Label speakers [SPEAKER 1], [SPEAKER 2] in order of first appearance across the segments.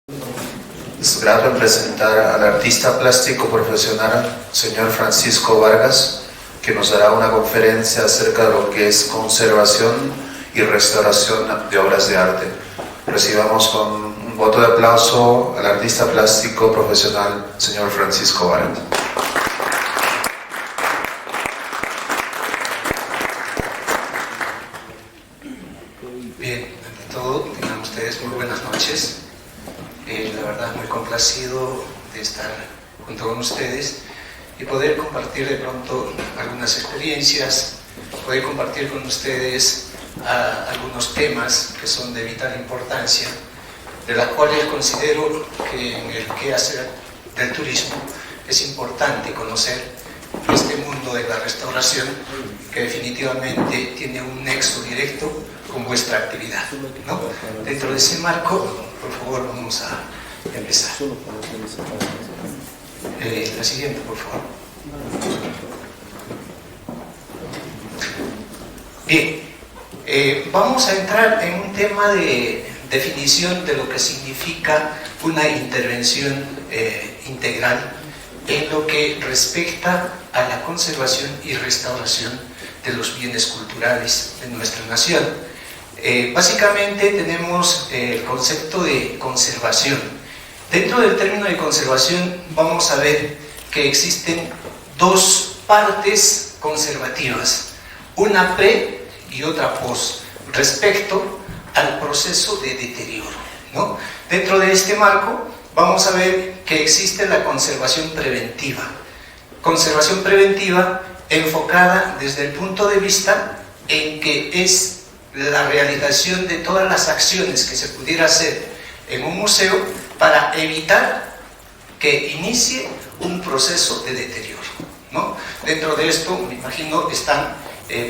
[SPEAKER 1] Es grato en presentar al artista plástico profesional, señor Francisco Vargas, que nos dará una conferencia acerca de lo que es conservación y restauración de obras de arte. Recibamos con un voto de aplauso al artista plástico profesional, señor Francisco Vargas.
[SPEAKER 2] Bien, ante todo, tengan ustedes muy buenas noches. La verdad, muy complacido de estar junto con ustedes y poder compartir de pronto algunas experiencias, poder compartir con ustedes algunos temas que son de vital importancia, de las cuales considero que en el quehacer del turismo es importante conocer este mundo de la restauración, que definitivamente tiene un nexo directo con vuestra actividad, ¿no? Dentro de ese marco, por favor, vamos a empezar. La siguiente, por favor. Bien, vamos a entrar en un tema de definición de lo que significa una intervención integral en lo que respecta a la conservación y restauración de los bienes culturales de nuestra nación. Básicamente tenemos el concepto de conservación. Dentro del término de conservación vamos a ver que existen dos partes conservativas, una pre y otra post, respecto al proceso de deterioro, ¿no? Dentro de este marco vamos a ver que existe la conservación preventiva. Conservación preventiva enfocada desde el punto de vista en que es la realización de todas las acciones que se pudiera hacer en un museo para evitar que inicie un proceso de deterioro, ¿no? Dentro de esto, me imagino, están,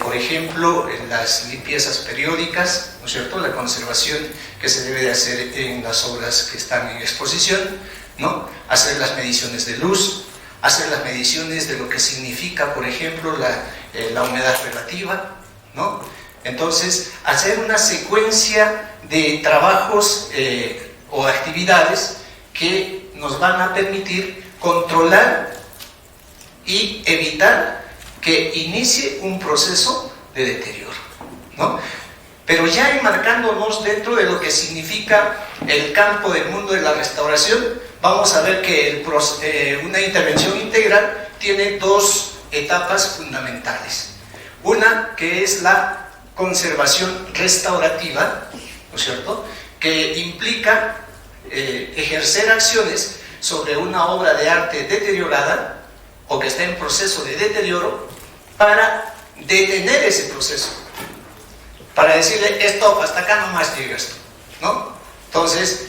[SPEAKER 2] por ejemplo, las limpiezas periódicas, ¿no es cierto?, la conservación que se debe de hacer en las obras que están en exposición, ¿no?, hacer las mediciones de luz, hacer las mediciones de lo que significa, por ejemplo, la humedad relativa, ¿no? Entonces, hacer una secuencia de trabajos o actividades que nos van a permitir controlar y evitar que inicie un proceso de deterioro, ¿no? Pero ya enmarcándonos dentro de lo que significa el campo del mundo de la restauración, vamos a ver que una intervención integral tiene dos etapas fundamentales. Una que es la conservación restaurativa, ¿no es cierto?, que implica ejercer acciones sobre una obra de arte deteriorada o que está en proceso de deterioro para detener ese proceso, para decirle, esto, hasta acá nomás llegas, ¿no? Entonces,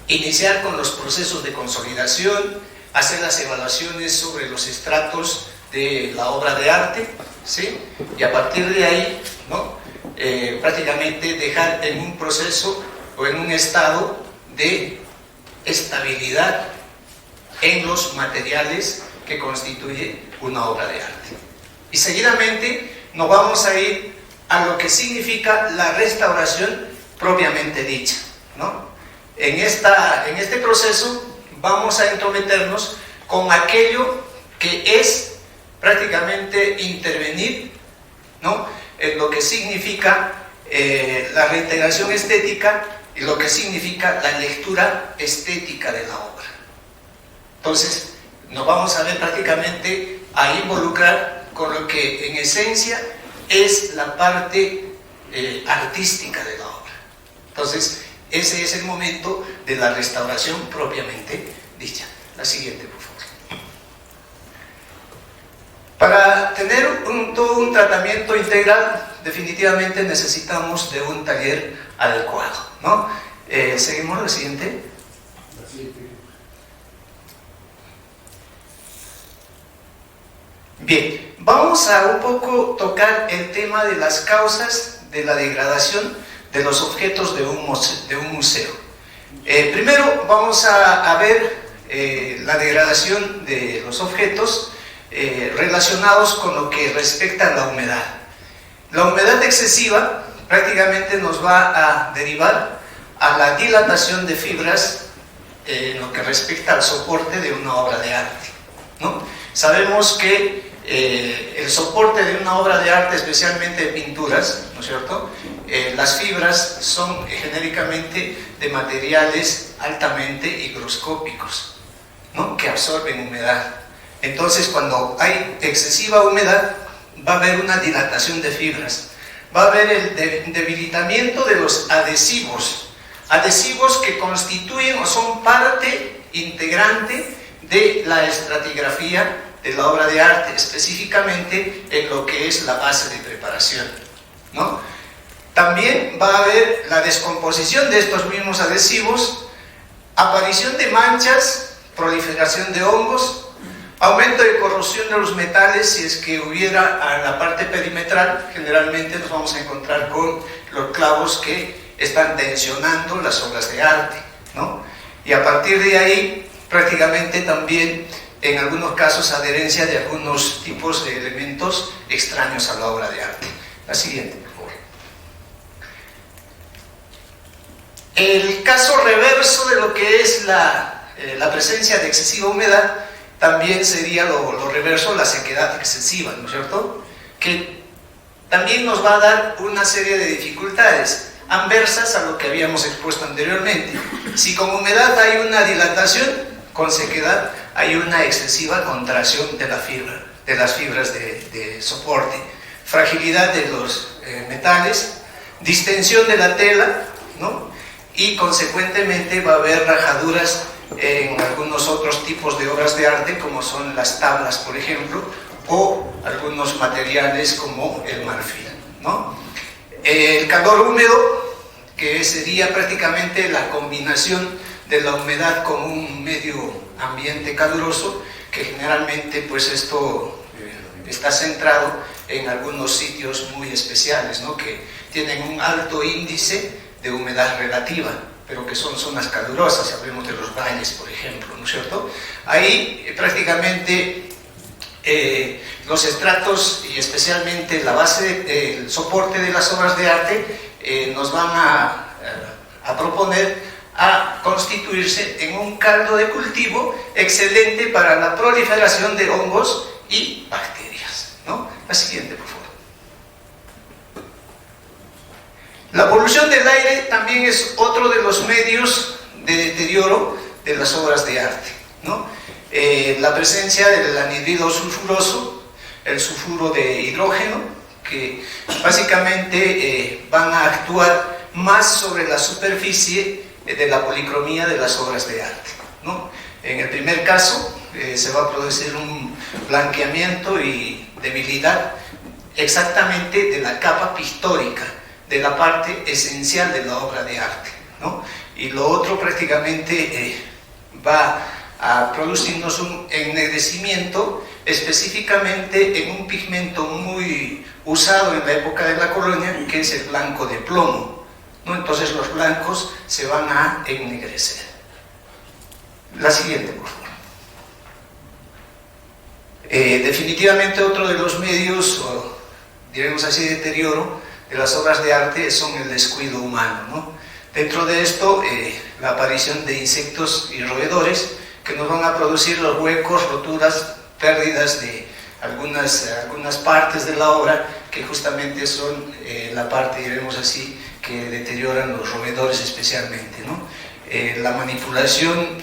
[SPEAKER 2] iniciar con los procesos de consolidación, hacer las evaluaciones sobre los estratos de la obra de arte, ¿sí? Y a partir de ahí, ¿no?, prácticamente dejar en un proceso o en un estado de estabilidad en los materiales que constituye una obra de arte. Y seguidamente nos vamos a ir a lo que significa la restauración propiamente dicha, ¿no? En este proceso vamos a entrometernos con aquello que es prácticamente intervenir, ¿no?, en lo que significa la reintegración estética y lo que significa la lectura estética de la obra. Entonces, nos vamos a ver prácticamente a involucrar con lo que en esencia es la parte artística de la obra. Entonces, ese es el momento de la restauración propiamente dicha. La siguiente, por favor. Para tener todo un tratamiento integral, definitivamente necesitamos de un taller adecuado, ¿no? Seguimos la siguiente. Bien, vamos a un poco tocar el tema de las causas de la degradación de los objetos de un museo. Primero vamos a ver la degradación de los objetos relacionados con lo que respecta a la humedad. La humedad excesiva prácticamente nos va a derivar a la dilatación de fibras en lo que respecta al soporte de una obra de arte, ¿no? Sabemos que el soporte de una obra de arte, especialmente de pinturas, ¿no es cierto? Las fibras son genéricamente de materiales altamente higroscópicos, ¿no? Que absorben humedad. Entonces, cuando hay excesiva humedad, va a haber una dilatación de fibras, va a haber el debilitamiento de los adhesivos que constituyen o son parte integrante de la estratigrafía de la obra de arte, específicamente en lo que es la base de preparación, ¿no? También va a haber la descomposición de estos mismos adhesivos, aparición de manchas, proliferación de hongos, aumento de corrosión de los metales. Si es que hubiera a la parte perimetral, generalmente nos vamos a encontrar con los clavos que están tensionando las obras de arte, ¿no? Y a partir de ahí, prácticamente también, en algunos casos, adherencia de algunos tipos de elementos extraños a la obra de arte. La siguiente, por favor. El caso reverso de lo que es la presencia de excesiva humedad también sería lo reverso, la sequedad excesiva, ¿no es cierto? Que también nos va a dar una serie de dificultades anversas a lo que habíamos expuesto anteriormente. Si con humedad hay una dilatación, con sequedad hay una excesiva contracción de la fibra, de las fibras de soporte, fragilidad de los metales, distensión de la tela, ¿no? Y consecuentemente va a haber rajaduras en algunos otros tipos de obras de arte, como son las tablas, por ejemplo, o algunos materiales como el marfil, ¿no? El calor húmedo, que sería prácticamente la combinación de la humedad con un medio ambiente caluroso, que generalmente pues esto está centrado en algunos sitios muy especiales, ¿no? Que tienen un alto índice de humedad relativa, pero que son zonas calurosas. Hablemos de los valles, por ejemplo, ¿no es cierto? Ahí prácticamente los estratos, y especialmente la base, el soporte de las obras de arte, nos van a proponer a constituirse en un caldo de cultivo excelente para la proliferación de hongos y bacterias, ¿no? La siguiente, por favor. La polución del aire también es otro de los medios de deterioro de las obras de arte, ¿no? La presencia del anhidrido sulfuroso, el sulfuro de hidrógeno, que básicamente van a actuar más sobre la superficie de la policromía de las obras de arte, ¿no? En el primer caso se va a producir un blanqueamiento y debilidad exactamente de la capa pictórica, de la parte esencial de la obra de arte, ¿no? Y lo otro prácticamente va a producirnos un ennegrecimiento, específicamente en un pigmento muy usado en la época de la colonia, que es el blanco de plomo, ¿no? Entonces los blancos se van a ennegrecer. La siguiente, por favor. Definitivamente otro de los medios, o diremos así, de deterioro de las obras de arte son el descuido humano, ¿no? Dentro de esto, la aparición de insectos y roedores que nos van a producir los huecos, roturas, pérdidas de algunas partes de la obra, que justamente son la parte, diremos así, que deterioran los roedores especialmente, ¿no? La manipulación,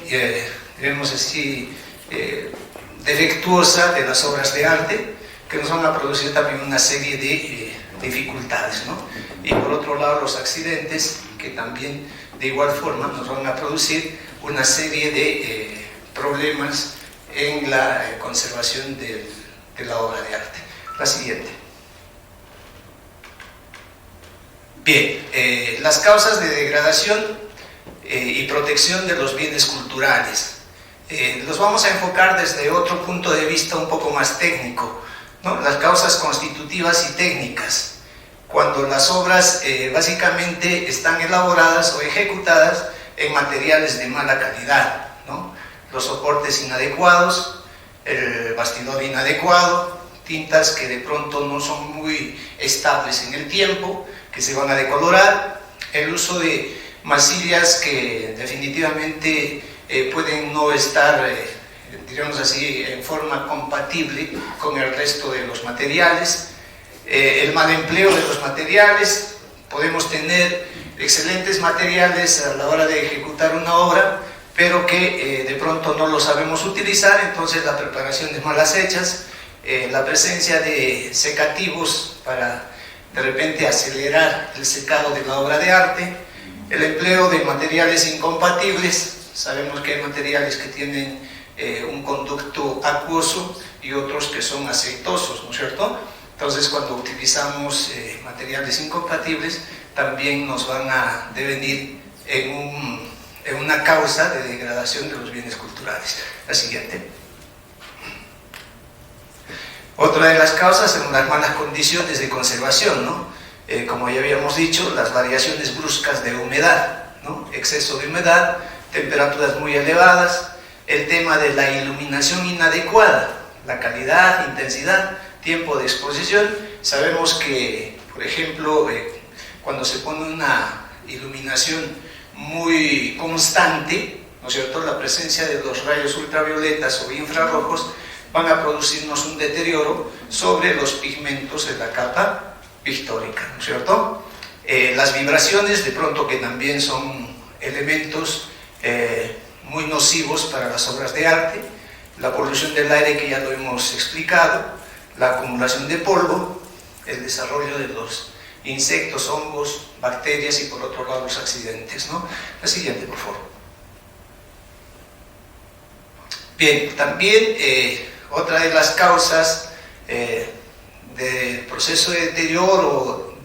[SPEAKER 2] diremos así, defectuosa de las obras de arte, que nos van a producir también una serie de dificultades, ¿no? Y por otro lado, los accidentes, que también de igual forma nos van a producir una serie de problemas en la conservación de la obra de arte. La siguiente. Bien, las causas de degradación y protección de los bienes culturales. Los vamos a enfocar desde otro punto de vista un poco más técnico, ¿no? Las causas constitutivas y técnicas. Cuando las obras básicamente están elaboradas o ejecutadas en materiales de mala calidad, ¿no? Los soportes inadecuados, el bastidor inadecuado, tintas que de pronto no son muy estables en el tiempo, que se van a decolorar, el uso de masillas que definitivamente pueden no estar, diríamos así, en forma compatible con el resto de los materiales. El mal empleo de los materiales, podemos tener excelentes materiales a la hora de ejecutar una obra, pero que de pronto no lo sabemos utilizar, entonces la preparación de malas hechas, la presencia de secativos para de repente acelerar el secado de la obra de arte, el empleo de materiales incompatibles. Sabemos que hay materiales que tienen un conducto acuoso y otros que son aceitosos, ¿no es cierto? Entonces, cuando utilizamos materiales incompatibles, también nos van a devenir en una causa de degradación de los bienes culturales. La siguiente. Otra de las causas son las malas condiciones de conservación, ¿no? Como ya habíamos dicho, las variaciones bruscas de humedad, ¿no? Exceso de humedad, temperaturas muy elevadas, el tema de la iluminación inadecuada, la calidad, intensidad, tiempo de exposición. Sabemos que, por ejemplo, cuando se pone una iluminación muy constante, ¿no es cierto?, la presencia de los rayos ultravioletas o infrarrojos van a producirnos un deterioro sobre los pigmentos de la capa pictórica, ¿no es cierto? Las vibraciones, de pronto, que también son elementos muy nocivos para las obras de arte, la polución del aire, que ya lo hemos explicado, la acumulación de polvo, el desarrollo de los insectos, hongos, bacterias y por otro lado los accidentes, ¿no? La siguiente, por favor. Bien, también otra de las causas del proceso de deterioro,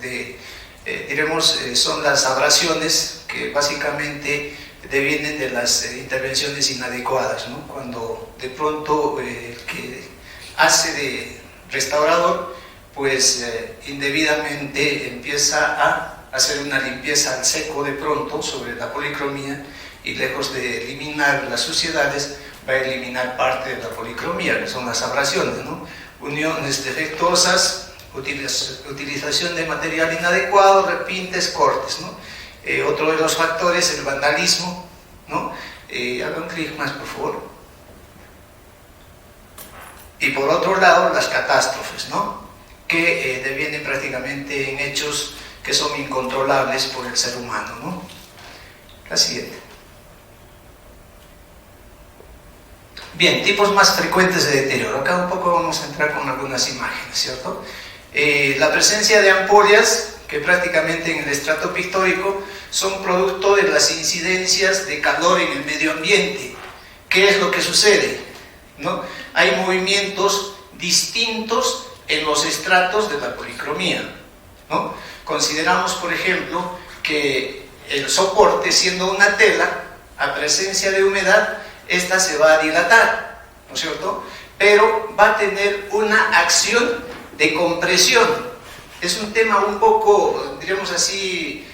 [SPEAKER 2] diremos, son las abrasiones, que básicamente devienen de las intervenciones inadecuadas, ¿no? Cuando de pronto el que hace de restaurador, pues indebidamente empieza a hacer una limpieza al seco de pronto sobre la policromía, y lejos de eliminar las suciedades, va a eliminar parte de la policromía, que son las abrasiones, ¿no? Uniones defectuosas, utilización de material inadecuado, repintes, cortes, ¿no? Otro de los factores, el vandalismo, ¿no? Haga un clic más, por favor. Y por otro lado, las catástrofes, ¿no?, que devienen prácticamente en hechos que son incontrolables por el ser humano, ¿no? La siguiente. Bien, tipos más frecuentes de deterioro. Acá un poco vamos a entrar con algunas imágenes, ¿cierto? La presencia de ampollas, que prácticamente en el estrato pictórico son producto de las incidencias de calor en el medio ambiente. ¿Qué es lo que sucede?, ¿no? Hay movimientos distintos en los estratos de la policromía, ¿no? Consideramos, por ejemplo, que el soporte, siendo una tela, a presencia de humedad, esta se va a dilatar, ¿no es cierto?, pero va a tener una acción de compresión. Es un tema un poco, diríamos así,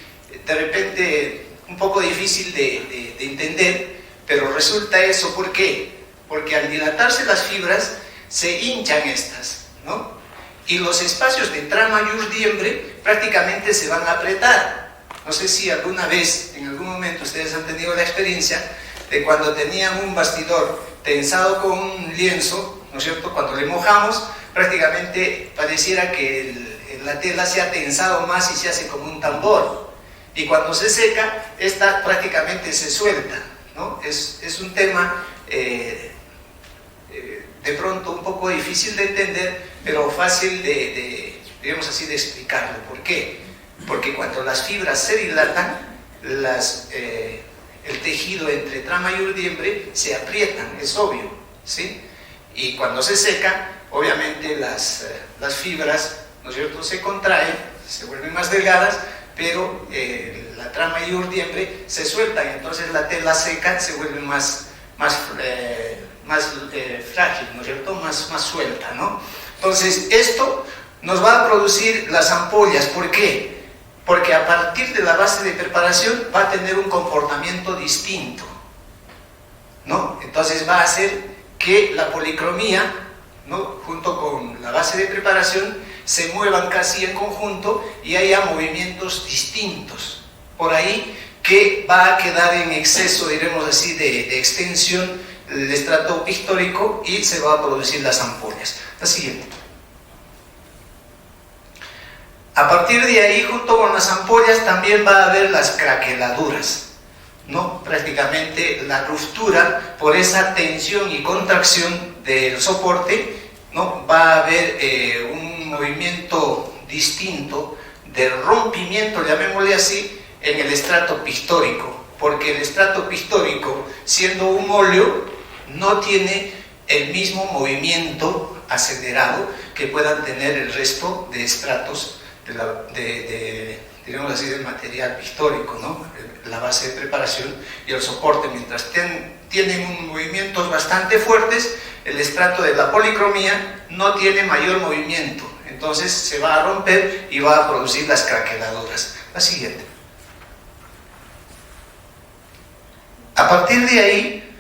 [SPEAKER 2] de repente un poco difícil de entender, pero resulta eso. ¿Por qué? Porque al dilatarse las fibras, se hinchan estas, ¿no? Y los espacios de trama y urdiembre prácticamente se van a apretar. No sé si alguna vez, en algún momento, ustedes han tenido la experiencia de cuando tenían un bastidor tensado con un lienzo, ¿no es cierto?, cuando le mojamos, prácticamente pareciera que la tela se ha tensado más y se hace como un tambor. Y cuando se seca, esta prácticamente se suelta, ¿no? Es un tema de pronto un poco difícil de entender, pero fácil digamos así, de explicarlo. ¿Por qué? Porque cuando las fibras se dilatan, el tejido entre trama y urdiembre se aprietan, es obvio, ¿sí? Y cuando se seca, obviamente las fibras, ¿no es cierto?, se contraen, se vuelven más delgadas, pero la trama y urdiembre se sueltan, entonces la tela seca se vuelve más frágil, ¿no es cierto?, más suelta, ¿no? Entonces esto nos va a producir las ampollas. ¿Por qué? Porque a partir de la base de preparación va a tener un comportamiento distinto, ¿no? Entonces va a hacer que la policromía, ¿no?, junto con la base de preparación, se muevan casi en conjunto y haya movimientos distintos. Por ahí que va a quedar en exceso, diremos así, de extensión del estrato pictórico y se va a producir las ampollas. La siguiente. A partir de ahí, junto con las ampollas, también va a haber las craqueladuras, ¿no? Prácticamente la ruptura por esa tensión y contracción del soporte, ¿no? Va a haber un movimiento distinto de rompimiento, llamémosle así, en el estrato pictórico, porque el estrato pictórico, siendo un óleo, no tiene el mismo movimiento acelerado que puedan tener el resto de estratos digamos así, del material pictórico, ¿no? La base de preparación y el soporte. Mientras tienen movimientos bastante fuertes, el estrato de la policromía no tiene mayor movimiento, entonces se va a romper y va a producir las craqueladuras. La siguiente. A partir de ahí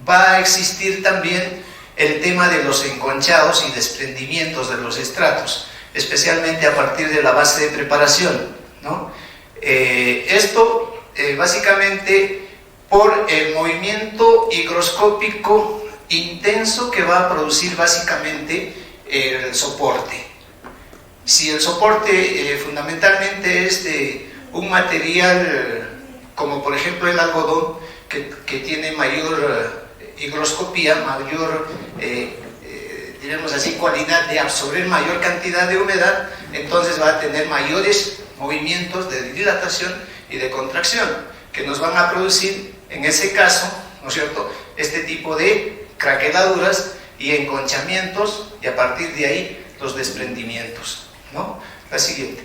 [SPEAKER 2] va a existir también el tema de los enconchados y desprendimientos de los estratos, especialmente a partir de la base de preparación, ¿no? Esto básicamente por el movimiento higroscópico intenso que va a producir básicamente el soporte. Si el soporte fundamentalmente es de un material como por ejemplo el algodón, que tiene mayor higroscopía, mayor diremos así, cualidad de absorber mayor cantidad de humedad, entonces va a tener mayores movimientos de dilatación y de contracción, que nos van a producir, en ese caso, ¿no es cierto?, este tipo de craqueladuras y enconchamientos, y a partir de ahí los desprendimientos, ¿no? La siguiente.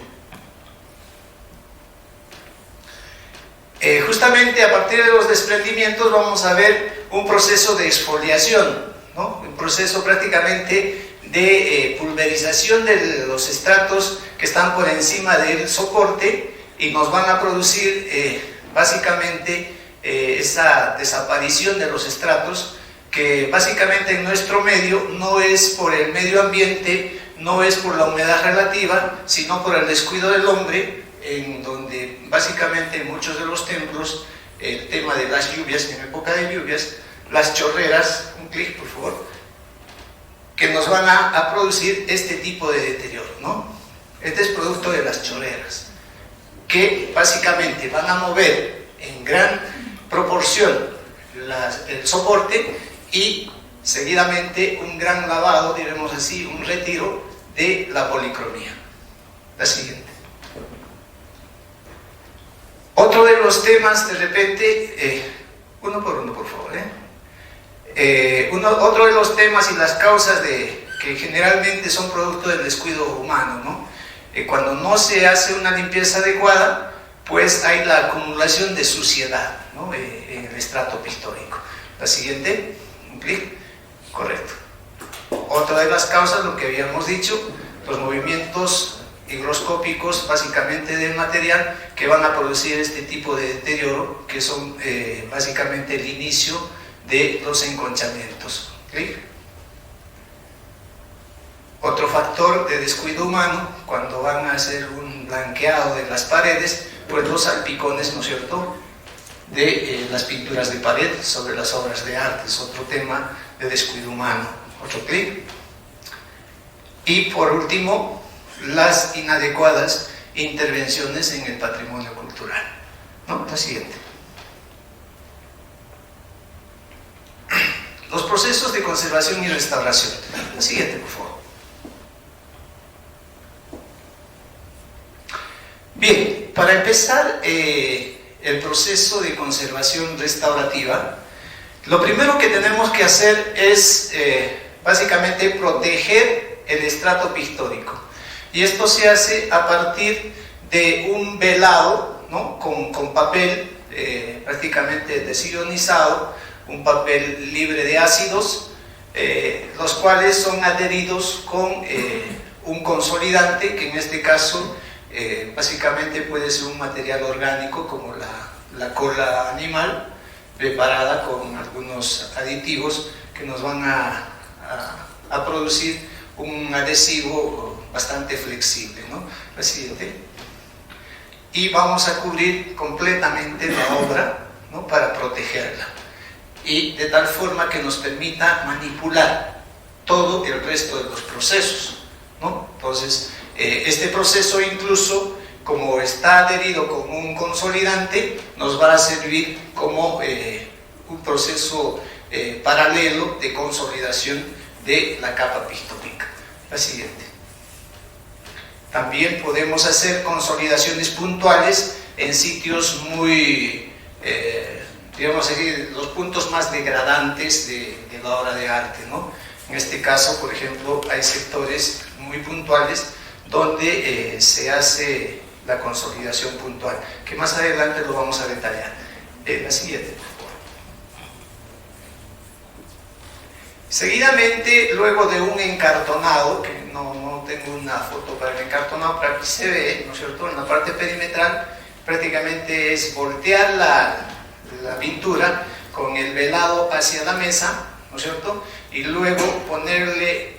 [SPEAKER 2] Justamente a partir de los desprendimientos vamos a ver un proceso de exfoliación, ¿no? Un proceso prácticamente de pulverización de los estratos que están por encima del soporte y nos van a producir básicamente esa desaparición de los estratos, que básicamente en nuestro medio no es por el medio ambiente, no es por la humedad relativa, sino por el descuido del hombre, en donde básicamente en muchos de los templos el tema de las lluvias, en época de lluvias, las chorreras, un clic por favor, que nos van a producir este tipo de deterioro, ¿no? Este es producto de las chorreras, que básicamente van a mover en gran proporción el soporte y seguidamente un gran lavado, diremos así, un retiro de la policromía. La siguiente. Otro de los temas, de repente, uno por uno por favor, otro de los temas y las causas que generalmente son producto del descuido humano, ¿no? Cuando no se hace una limpieza adecuada, pues hay la acumulación de suciedad, ¿no? En el estrato pictórico. La siguiente, un clic, correcto. Otra de las causas, lo que habíamos dicho, los movimientos higroscópicos básicamente del material que van a producir este tipo de deterioro, que son básicamente el inicio de los enconchamientos. ¿Sí? Otro factor de descuido humano, cuando van a hacer un blanqueado de las paredes, pues los salpicones, ¿no es cierto?, de las pinturas de pared sobre las obras de arte, es otro tema de descuido humano. Otro clic. Y por último, las inadecuadas intervenciones en el patrimonio cultural, ¿no? La siguiente. Los procesos de conservación y restauración. La siguiente, por favor. Bien, para empezar el proceso de conservación restaurativa, lo primero que tenemos que hacer es básicamente proteger el estrato pictórico. Y esto se hace a partir de un velado, ¿no?, con papel prácticamente desionizado, un papel libre de ácidos, los cuales son adheridos con un consolidante, que en este caso básicamente puede ser un material orgánico como la cola animal, preparada con algunos aditivos que nos van a producir un adhesivo bastante flexible, ¿no? La siguiente. y vamos a cubrir completamente la obra, ¿no?, para protegerla, y de tal forma que nos permita manipular todo el resto de los procesos, ¿no? Entonces, este proceso incluso, como está adherido con un consolidante, nos va a servir como un proceso paralelo de consolidación de la capa pictórica. La siguiente. También podemos hacer consolidaciones puntuales en sitios muy, digamos así, los puntos más degradantes de la obra de arte, ¿no? En este caso, por ejemplo, hay sectores muy puntuales donde se hace la consolidación puntual, que más adelante lo vamos a detallar. La siguiente, por favor. Seguidamente, luego de un encartonado, que no tengo una foto para el encartonado, pero aquí se ve, ¿no es cierto?, en la parte perimetral, prácticamente es voltear la pintura con el velado hacia la mesa, ¿no es cierto?, y luego ponerle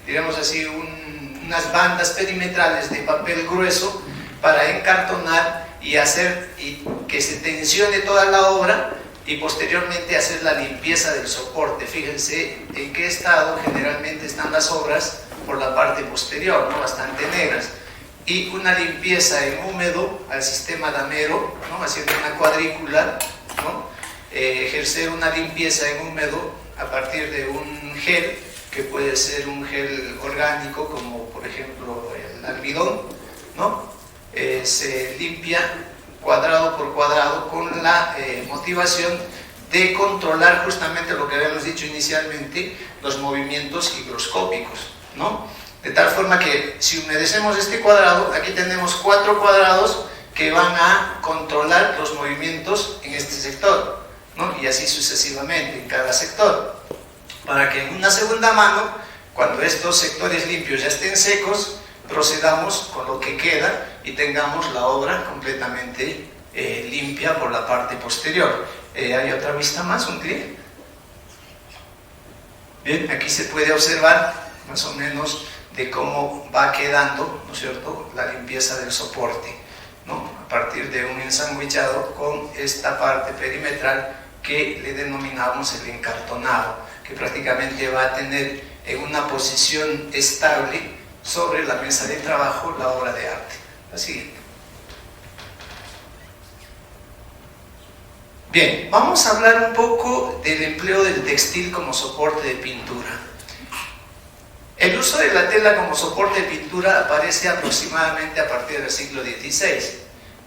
[SPEAKER 2] digamos así, unas bandas perimetrales de papel grueso para encartonar y hacer que se tensione toda la obra, y posteriormente hacer la limpieza del soporte. Fíjense en qué estado generalmente están las obras por la parte posterior, ¿no?, bastante negras, y una limpieza en húmedo al sistema damero, ¿no?, haciendo una cuadrícula, ¿no?, ejercer una limpieza en húmedo a partir de un gel, que puede ser un gel orgánico, como por ejemplo el almidón, ¿no? Se limpia cuadrado por cuadrado con la motivación de controlar justamente lo que habíamos dicho inicialmente, los movimientos higroscópicos, ¿no? De tal forma que si humedecemos este cuadrado, aquí tenemos 4 cuadrados que van a controlar los movimientos en este sector, ¿no?, y así sucesivamente en cada sector, para que en una segunda mano, cuando estos sectores limpios ya estén secos, procedamos con lo que queda y tengamos la obra completamente limpia por la parte posterior. Hay otra vista más, un clic. Bien, aquí se puede observar más o menos de cómo va quedando, ¿no es cierto?, la limpieza del soporte, ¿no?, a partir de un ensanguichado con esta parte perimetral que le denominamos el encartonado, que prácticamente va a tener en una posición estable sobre la mesa de trabajo la obra de arte. La siguiente. Bien, vamos a hablar un poco del empleo del textil como soporte de pintura. El uso de la tela como soporte de pintura aparece aproximadamente a partir del siglo XVI,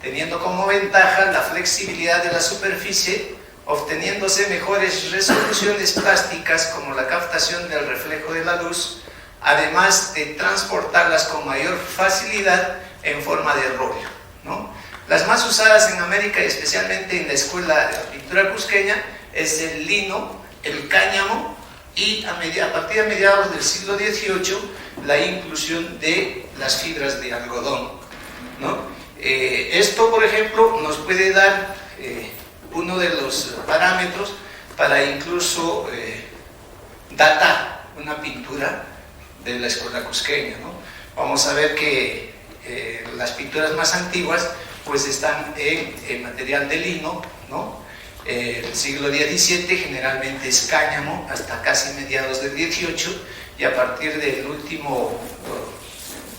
[SPEAKER 2] teniendo como ventaja la flexibilidad de la superficie, obteniéndose mejores resoluciones plásticas como la captación del reflejo de la luz, además de transportarlas con mayor facilidad en forma de rollo, ¿no? Las más usadas en América, y especialmente en la escuela de la pintura cusqueña, es el lino, el cáñamo, y a partir de mediados del siglo XVIII la inclusión de las fibras de algodón, ¿no? Esto, por ejemplo, nos puede dar uno de los parámetros para incluso datar una pintura de la escuela cusqueña, ¿no? Vamos a ver que las pinturas más antiguas pues están en material de lino, ¿no? El siglo XVII generalmente es cáñamo hasta casi mediados del XVIII, y a partir del último,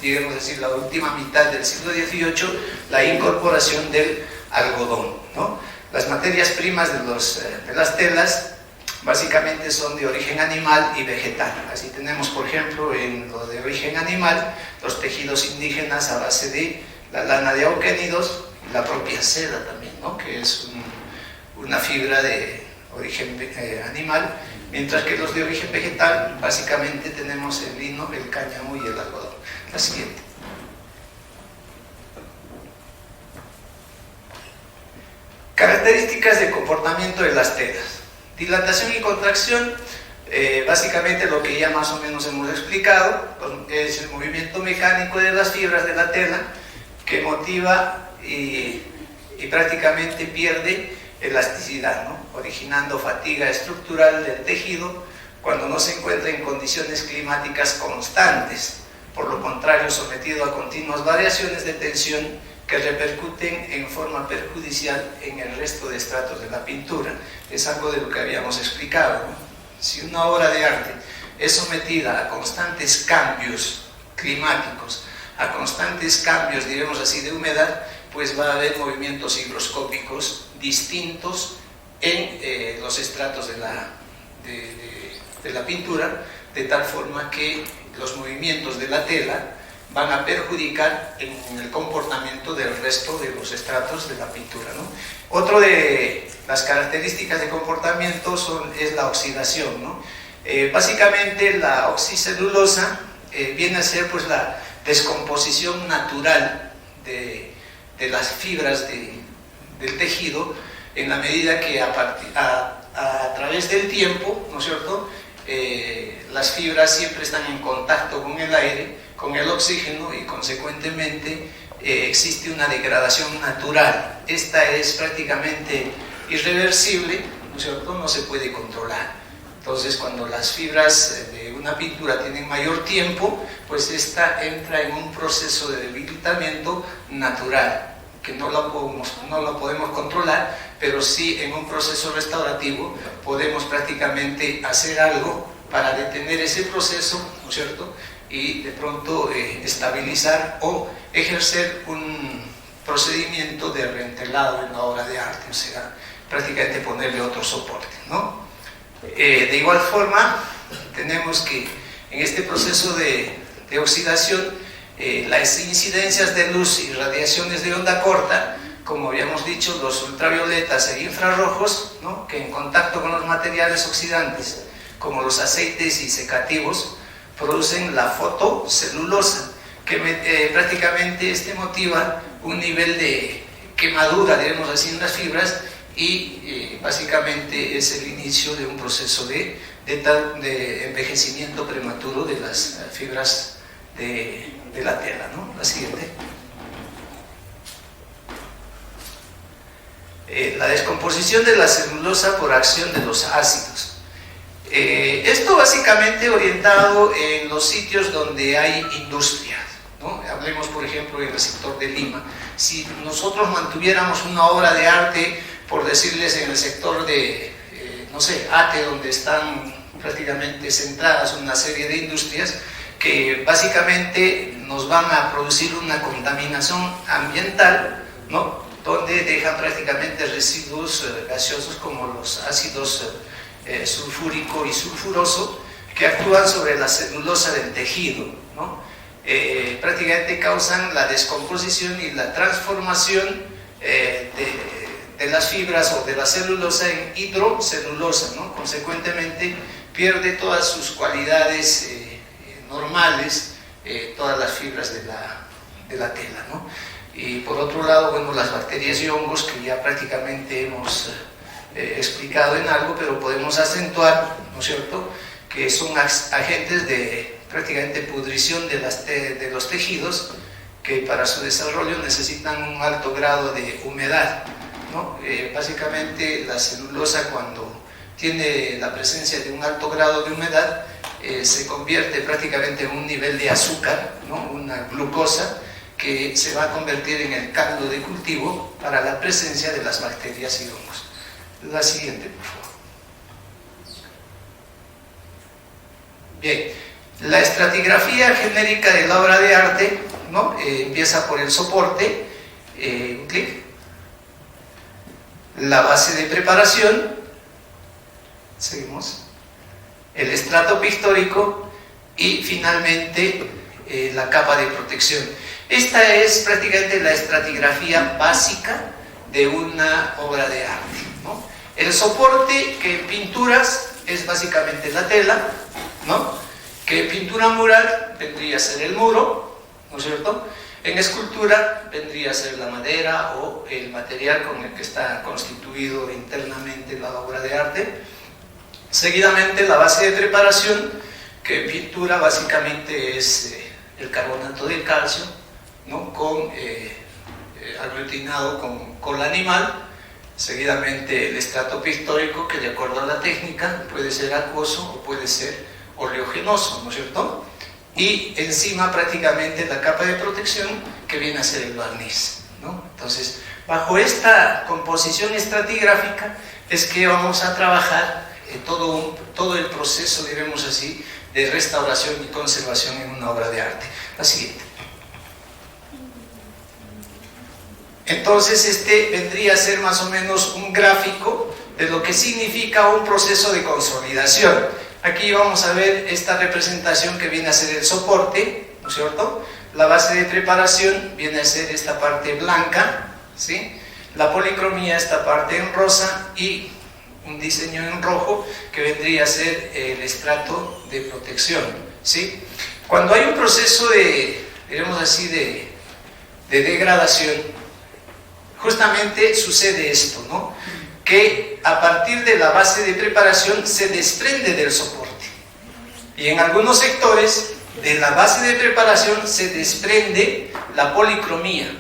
[SPEAKER 2] digamos decir, la última mitad del siglo XVIII, la incorporación del algodón, ¿no? Las materias primas de las telas básicamente son de origen animal y vegetal. Así tenemos, por ejemplo, en lo de origen animal, los tejidos indígenas a base de la lana de auquénidos y la propia seda también, ¿no?, que es una fibra de origen animal, mientras que los de origen vegetal básicamente tenemos el lino, el cáñamo y el algodón. La siguiente. Características de comportamiento de las telas. Dilatación y contracción, básicamente lo que ya más o menos hemos explicado, es el movimiento mecánico de las fibras de la tela que motiva y prácticamente pierde elasticidad, ¿no?, originando fatiga estructural del tejido cuando no se encuentra en condiciones climáticas constantes, por lo contrario sometido a continuas variaciones de tensión que repercuten en forma perjudicial en el resto de estratos de la pintura. Es algo de lo que habíamos explicado, ¿no? Si una obra de arte es sometida a constantes cambios climáticos, a constantes cambios, diremos así, de humedad, pues va a haber movimientos higroscópicos distintos en los estratos de la pintura, de tal forma que los movimientos de la tela van a perjudicar en el comportamiento del resto de los estratos de la pintura, ¿no? Otro de las características de comportamiento es la oxidación, ¿no? Básicamente la oxicelulosa viene a ser pues la descomposición natural de las fibras del tejido, en la medida que a través del tiempo, ¿no es cierto?, las fibras siempre están en contacto con el aire, con el oxígeno, y consecuentemente existe una degradación natural. Esta es prácticamente irreversible, ¿no es cierto?, no se puede controlar. Entonces, cuando las fibras de una pintura tienen mayor tiempo, pues esta entra en un proceso de debilitamiento natural, que no lo podemos controlar, pero sí en un proceso restaurativo podemos prácticamente hacer algo para detener ese proceso, ¿no es cierto?, y de pronto estabilizar o ejercer un procedimiento de reentelado en la obra de arte, o sea, prácticamente ponerle otro soporte, ¿no? De igual forma, tenemos que en este proceso de oxidación, las incidencias de luz y radiaciones de onda corta, como habíamos dicho, los ultravioletas e infrarrojos, ¿no?, que en contacto con los materiales oxidantes, como los aceites y secativos, producen la fotocelulosa, que prácticamente motiva un nivel de quemadura, digamos así, en las fibras, y básicamente es el inicio de un proceso de envejecimiento prematuro de las fibras de la tela, ¿no? La siguiente. La descomposición de la celulosa por acción de los ácidos. Esto básicamente orientado en los sitios donde hay industria, ¿no? Hablemos, por ejemplo, en el sector de Lima. Si nosotros mantuviéramos una obra de arte, por decirles, en el sector de, no sé, Ate, donde están prácticamente centradas una serie de industrias que básicamente nos van a producir una contaminación ambiental, ¿no?, donde dejan prácticamente residuos gaseosos como los ácidos sulfúrico y sulfuroso, que actúan sobre la celulosa del tejido, ¿no? Prácticamente causan la descomposición y la transformación de las fibras o de la celulosa en hidrocelulosa, ¿no? Consecuentemente pierde todas sus cualidades normales, todas las fibras de la tela, ¿no? Y por otro lado, bueno, las bacterias y hongos, que ya prácticamente hemos explicado en algo, pero podemos acentuar, ¿no es cierto?, que son agentes de prácticamente pudrición de los tejidos, que para su desarrollo necesitan un alto grado de humedad, ¿no? Básicamente la celulosa, cuando tiene la presencia de un alto grado de humedad, se convierte prácticamente en un nivel de azúcar, ¿no?, una glucosa, que se va a convertir en el caldo de cultivo para la presencia de las bacterias y hongos. La siguiente, por favor. Bien, la estratigrafía genérica de la obra de arte, ¿no?, empieza por el soporte, un clic, la base de preparación, seguimos, el estrato pictórico y finalmente la capa de protección. Esta es prácticamente la estratigrafía básica de una obra de arte, ¿no? El soporte, que en pinturas es básicamente la tela, ¿no?, que en pintura mural vendría a ser el muro, ¿no es cierto?, en escultura vendría a ser la madera o el material con el que está constituido internamente la obra de arte. Seguidamente la base de preparación, que en pintura básicamente es el carbonato de calcio, ¿no?, aglutinado con cola animal. Seguidamente el estrato pictórico, que de acuerdo a la técnica puede ser acuoso o puede ser oleogenoso, ¿no es cierto? y encima prácticamente la capa de protección que viene a ser el barniz, ¿no? Entonces, bajo esta composición estratigráfica es que vamos a trabajar todo el proceso, diremos así, de restauración y conservación en una obra de arte. La siguiente. Entonces, este vendría a ser más o menos un gráfico de lo que significa un proceso de consolidación. Aquí vamos a ver esta representación que viene a ser el soporte, ¿no es cierto? La base de preparación viene a ser esta parte blanca, ¿sí? La policromía, esta parte en rosa, y un diseño en rojo que vendría a ser el estrato de protección, ¿sí? Cuando hay un proceso de, diremos así, de degradación, justamente sucede esto, ¿no? Que a partir de la base de preparación se desprende del soporte, y en algunos sectores de la base de preparación se desprende la policromía,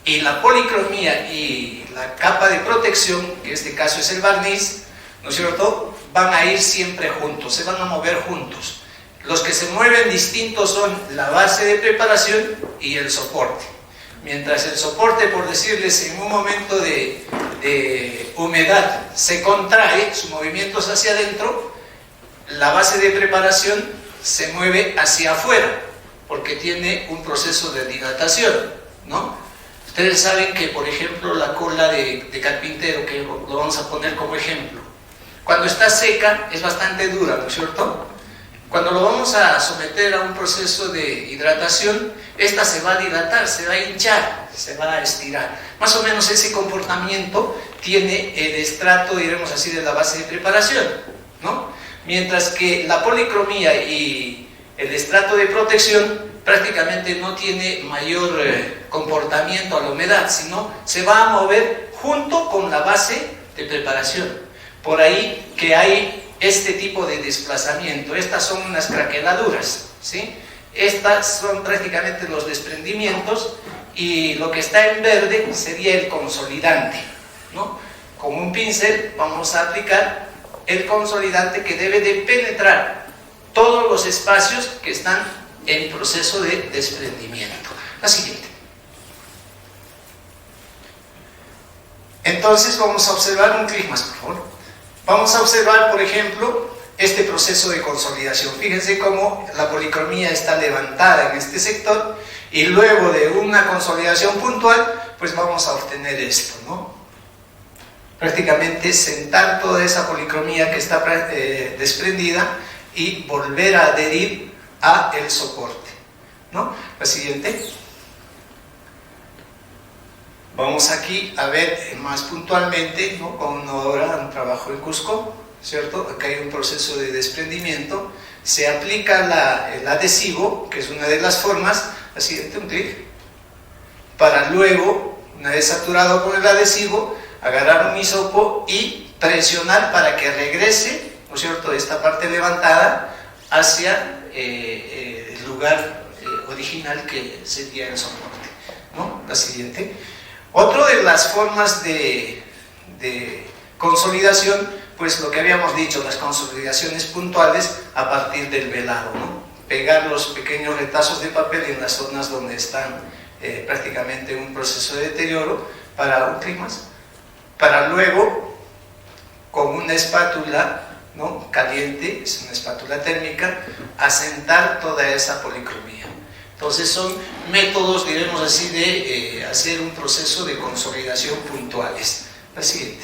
[SPEAKER 2] y la policromía y la capa de protección, que en este caso es el barniz, ¿no es cierto?, van a ir siempre juntos, se van a mover juntos. Los que se mueven distintos son la base de preparación y el soporte. Mientras el soporte, por decirles, en un momento de humedad se contrae, su movimiento es hacia adentro, la base de preparación se mueve hacia afuera, porque tiene un proceso de dilatación, ¿no? Ustedes saben que, por ejemplo, la cola de carpintero, que lo vamos a poner como ejemplo, cuando está seca es bastante dura, ¿no es cierto? Cuando lo vamos a someter a un proceso de hidratación, esta se va a dilatar, se va a hinchar, se va a estirar. Más o menos ese comportamiento tiene el estrato, diremos así, de la base de preparación, ¿no? Mientras que la policromía y el estrato de protección prácticamente no tiene mayor comportamiento a la humedad, sino se va a mover junto con la base de preparación. Por ahí que hay este tipo de desplazamiento. Estas son unas craqueladuras, ¿sí? Estas son prácticamente los desprendimientos, y lo que está en verde sería el consolidante, ¿no? Con un pincel vamos a aplicar el consolidante que debe de penetrar todos los espacios que están en proceso de desprendimiento. La siguiente. Entonces vamos a observar un clic más, por favor. Vamos a observar, por ejemplo, este proceso de consolidación. Fíjense cómo la policromía está levantada en este sector, y luego de una consolidación puntual, pues vamos a obtener esto, ¿no? Prácticamente sentar toda esa policromía que está desprendida y volver a adherir a el soporte, ¿no? La siguiente. Vamos aquí a ver más puntualmente, ¿no? Con una obra, un trabajo en Cusco, ¿cierto? Acá hay un proceso de desprendimiento, se aplica el adhesivo, que es una de las formas. La siguiente, un clic, para luego, una vez saturado con el adhesivo, agarrar un hisopo y presionar para que regrese, ¿no es cierto?, esta parte levantada hacia el lugar original que sería el soporte, ¿no? La siguiente. Otra de las formas de consolidación, pues lo que habíamos dicho, las consolidaciones puntuales a partir del velado, ¿no? Pegar los pequeños retazos de papel en las zonas donde están prácticamente en un proceso de deterioro, para un clic más, para luego con una espátula, ¿no?, caliente, es una espátula térmica, asentar toda esa policromía. Entonces son métodos, diremos así, de hacer un proceso de consolidación puntuales. La siguiente.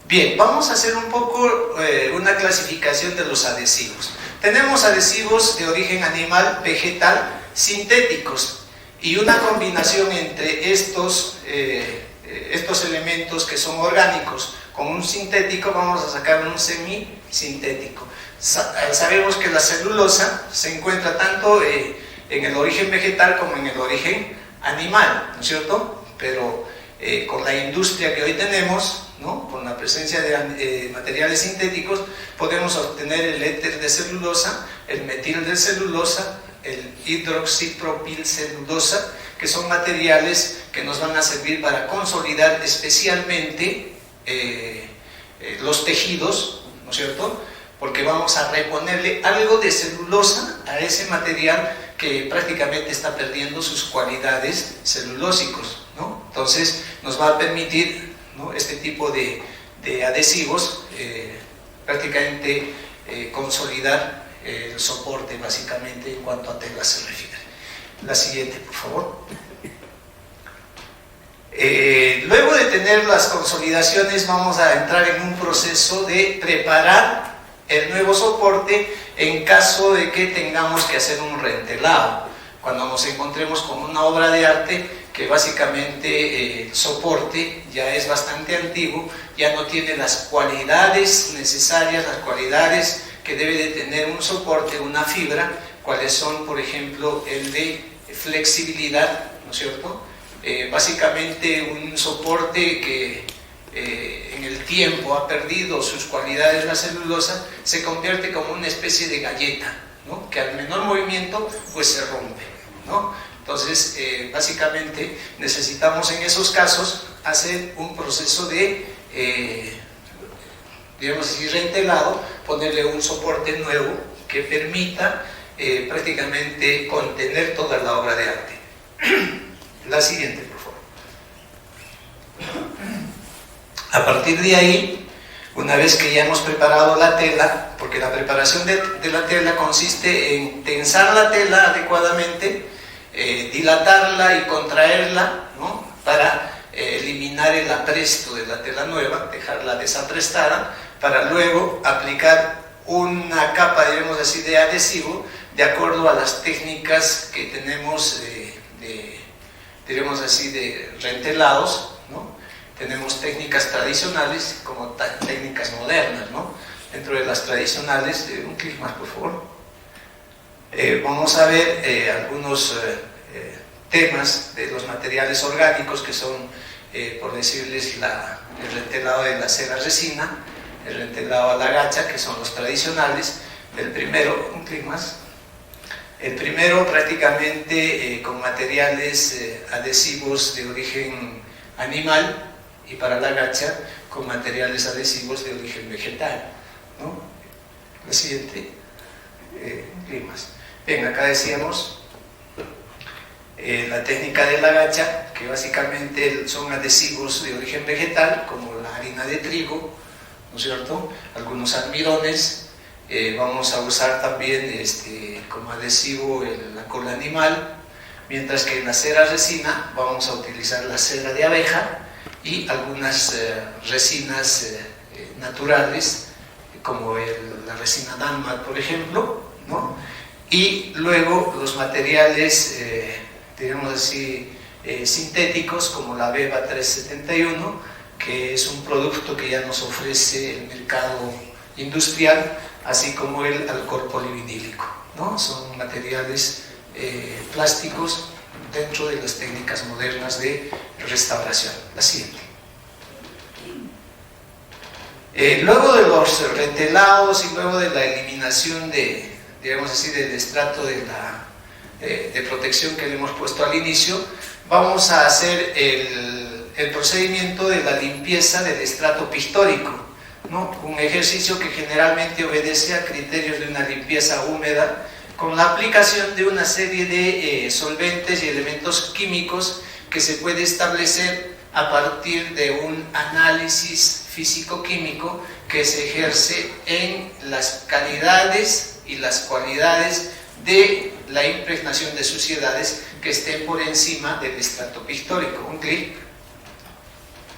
[SPEAKER 2] Bien, vamos a hacer un poco una clasificación de los adhesivos. Tenemos adhesivos de origen animal, vegetal, sintéticos, y una combinación entre estos elementos que son orgánicos con un sintético, vamos a sacar un semisintético. Sabemos que la celulosa se encuentra tanto en el origen vegetal como en el origen animal, ¿no es cierto? Pero con la industria que hoy tenemos, ¿no?, con la presencia de materiales sintéticos, podemos obtener el éter de celulosa, el metil de celulosa, el hidroxipropilcelulosa, que son materiales que nos van a servir para consolidar especialmente los tejidos, ¿no es cierto? porque vamos a reponerle algo de celulosa a ese material que prácticamente está perdiendo sus cualidades celulósicos, ¿no? Entonces nos va a permitir, ¿no?, este tipo de adhesivos prácticamente consolidar el soporte básicamente en cuanto a tela se refiere. La siguiente, por favor. Luego de tener las consolidaciones, vamos a entrar en un proceso de preparar el nuevo soporte en caso de que tengamos que hacer un rentelado. Cuando nos encontremos con una obra de arte que básicamente el soporte ya es bastante antiguo, ya no tiene las cualidades necesarias, las cualidades que debe de tener un soporte, una fibra, cuáles son, por ejemplo, el de flexibilidad, ¿no es cierto? Básicamente un soporte que en el tiempo ha perdido sus cualidades, la celulosa, se convierte como una especie de galleta, ¿no?, que al menor movimiento pues se rompe, ¿no? Entonces básicamente necesitamos en esos casos hacer un proceso de digamos así, rentelado, ponerle un soporte nuevo que permita prácticamente contener toda la obra de arte. La siguiente, por favor. A partir de ahí, una vez que ya hemos preparado la tela, porque la preparación de la tela consiste en tensar la tela adecuadamente, dilatarla y contraerla, ¿no?, para eliminar el apresto de la tela nueva, dejarla desaprestada, para luego aplicar una capa, digamos así, de adhesivo, de acuerdo a las técnicas que tenemos digamos así, de rentelados, ¿no? Tenemos técnicas tradicionales como técnicas modernas, ¿no? Dentro de las tradicionales, un clic más, por favor. Vamos a ver algunos temas de los materiales orgánicos que son, por decirles, el rentelado de la cera resina, el rentelado a la gacha, que son los tradicionales. El primero, un clic más. El primero prácticamente con materiales adhesivos de origen animal, y para la gacha con materiales adhesivos de origen vegetal, ¿no? La siguiente, un clic más. Bien, acá decíamos la técnica de la gacha, que básicamente son adhesivos de origen vegetal, como la harina de trigo, ¿no es cierto?, algunos almidones. Vamos a usar también como adhesivo la cola animal, mientras que en la cera resina vamos a utilizar la cera de abeja y algunas resinas naturales, como la resina Danmar, por ejemplo, ¿no? Y luego los materiales, digamos así, sintéticos, como la Beba 371, que es un producto que ya nos ofrece el mercado industrial, así como el alcohol polivinílico, ¿no? Son materiales plásticos dentro de las técnicas modernas de restauración. La siguiente. Luego de los rentelados y luego de la eliminación digamos así, del estrato de protección que le hemos puesto al inicio, vamos a hacer el procedimiento de la limpieza del estrato pictórico, ¿no? Un ejercicio que generalmente obedece a criterios de una limpieza húmeda con la aplicación de una serie de solventes y elementos químicos que se puede establecer a partir de un análisis físico-químico que se ejerce en las calidades y las cualidades de la impregnación de suciedades que estén por encima del estrato pictórico. Un clic.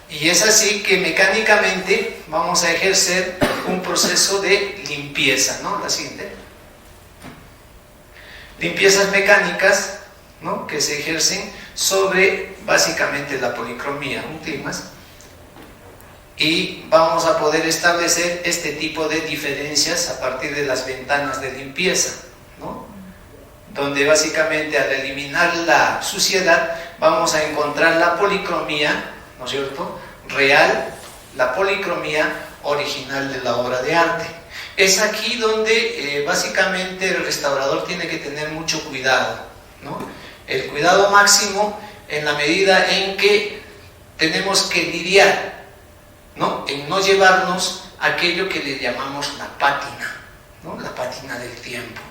[SPEAKER 2] Y es así que mecánicamente vamos a ejercer un proceso de limpieza, ¿no? La siguiente. Limpiezas mecánicas, ¿no?, que se ejercen sobre básicamente la policromía. Un clic más. Y vamos a poder establecer este tipo de diferencias a partir de las ventanas de limpieza, ¿no?, donde básicamente al eliminar la suciedad vamos a encontrar la policromía, ¿no es cierto?, real, la policromía original de la obra de arte. Es aquí donde básicamente el restaurador tiene que tener mucho cuidado, ¿no? El cuidado máximo en la medida en que tenemos que lidiar, ¿no?, en no llevarnos aquello que le llamamos la pátina, ¿no? La pátina del tiempo.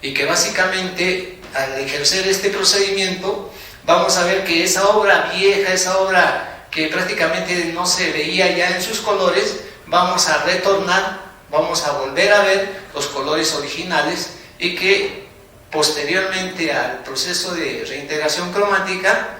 [SPEAKER 2] Y que básicamente al ejercer este procedimiento vamos a ver que esa obra vieja, esa obra que prácticamente no se veía ya en sus colores, vamos a retornar, vamos a volver a ver los colores originales y que posteriormente al proceso de reintegración cromática,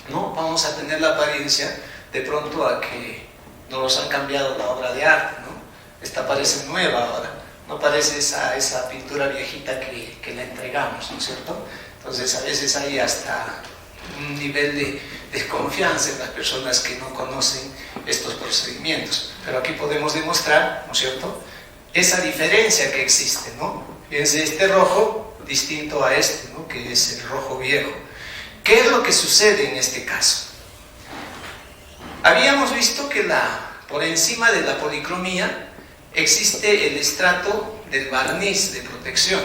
[SPEAKER 2] ¿no? Vamos a tener la apariencia de pronto a que nos han cambiado la obra de arte, ¿no? Esta parece nueva ahora, no parece esa pintura viejita que la entregamos, ¿no es cierto? Entonces a veces hay hasta un nivel de desconfianza en las personas que no conocen estos procedimientos, pero aquí podemos demostrar, ¿no es cierto?, esa diferencia que existe, ¿no? Fíjense, este rojo distinto a este, ¿no?, que es el rojo viejo. ¿Qué es lo que sucede en este caso? Habíamos visto que por encima de la policromía existe el estrato del barniz de protección.